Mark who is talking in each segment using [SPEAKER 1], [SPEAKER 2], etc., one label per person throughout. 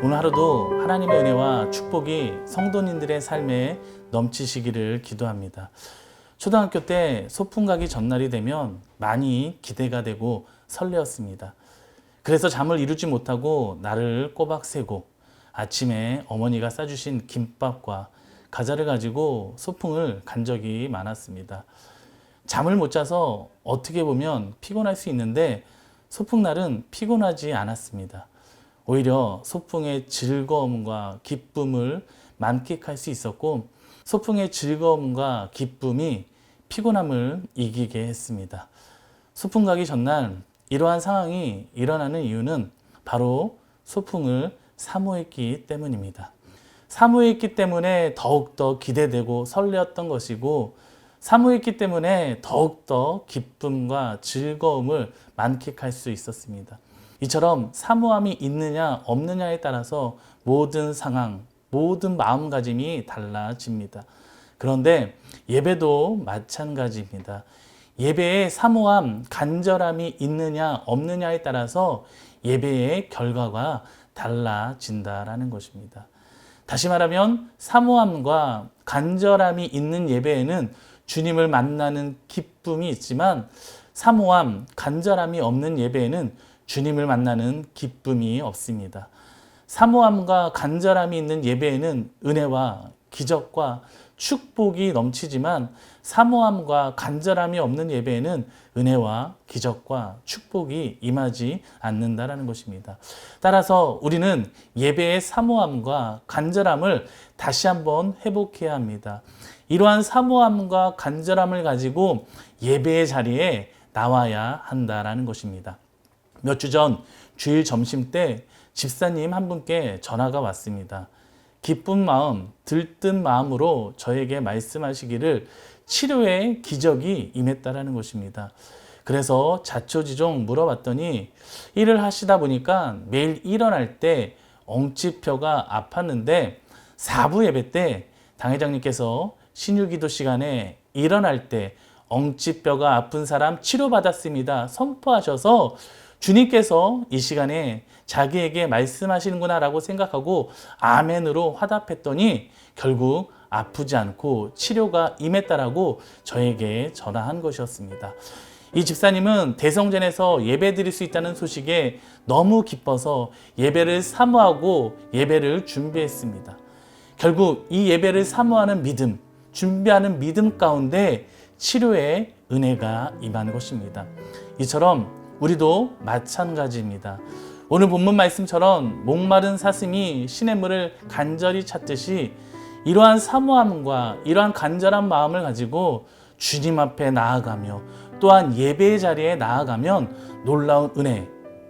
[SPEAKER 1] 오늘 하루도 하나님의 은혜와 축복이 성도님들의 삶에 넘치시기를 기도합니다. 초등학교 때 소풍 가기 전날이 되면 많이 기대가 되고 설레었습니다. 그래서 잠을 이루지 못하고 날을 꼬박 새고 아침에 어머니가 싸주신 김밥과 과자를 가지고 소풍을 간 적이 많았습니다. 잠을 못 자서 어떻게 보면 피곤할 수 있는데 소풍날은 피곤하지 않았습니다. 오히려 소풍의 즐거움과 기쁨을 만끽할 수 있었고 소풍의 즐거움과 기쁨이 피곤함을 이기게 했습니다. 소풍 가기 전날 이러한 상황이 일어나는 이유는 바로 소풍을 사모했기 때문입니다. 사모했기 때문에 더욱더 기대되고 설레었던 것이고 사모했기 때문에 더욱더 기쁨과 즐거움을 만끽할 수 있었습니다. 이처럼 사모함이 있느냐 없느냐에 따라서 모든 상황, 모든 마음가짐이 달라집니다. 그런데 예배도 마찬가지입니다. 예배에 사모함, 간절함이 있느냐 없느냐에 따라서 예배의 결과가 달라진다라는 것입니다. 다시 말하면 사모함과 간절함이 있는 예배에는 주님을 만나는 기쁨이 있지만 사모함, 간절함이 없는 예배에는 주님을 만나는 기쁨이 없습니다. 사모함과 간절함이 있는 예배에는 은혜와 기적과 축복이 넘치지만 사모함과 간절함이 없는 예배에는 은혜와 기적과 축복이 임하지 않는다라는 것입니다. 따라서 우리는 예배의 사모함과 간절함을 다시 한번 회복해야 합니다. 이러한 사모함과 간절함을 가지고 예배의 자리에 나와야 한다라는 것입니다. 몇 주 전 주일 점심 때 집사님 한 분께 전화가 왔습니다. 기쁜 마음, 들뜬 마음으로 저에게 말씀하시기를 치료의 기적이 임했다라는 것입니다. 그래서 자초지종 물어봤더니 일을 하시다 보니까 매일 일어날 때 엉치뼈가 아팠는데 4부 예배 때 당회장님께서 신유기도 시간에 일어날 때 엉치뼈가 아픈 사람 치료받았습니다 선포하셔서 주님께서 이 시간에 자기에게 말씀하시는구나 라고 생각하고 아멘으로 화답했더니 결국 아프지 않고 치료가 임했다라고 저에게 전화한 것이었습니다. 이 집사님은 대성전에서 예배 드릴 수 있다는 소식에 너무 기뻐서 예배를 사모하고 예배를 준비했습니다. 결국 이 예배를 사모하는 믿음, 준비하는 믿음 가운데 치료의 은혜가 임한 것입니다. 이처럼 우리도 마찬가지입니다. 오늘 본문 말씀처럼 목마른 사슴이 시냇물을 간절히 찾듯이 이러한 사모함과 이러한 간절한 마음을 가지고 주님 앞에 나아가며 또한 예배의 자리에 나아가면 놀라운 은혜,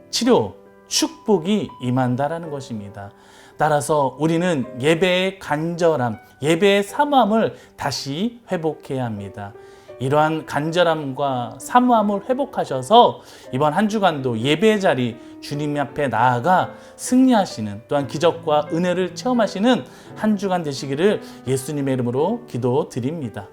[SPEAKER 1] 치료, 축복이 임한다라는 것입니다. 따라서 우리는 예배의 간절함, 예배의 사모함을 다시 회복해야 합니다. 이러한 간절함과 사모함을 회복하셔서 이번 한 주간도 예배의 자리 주님 앞에 나아가 승리하시는 또한 기적과 은혜를 체험하시는 한 주간 되시기를 예수님의 이름으로 기도드립니다.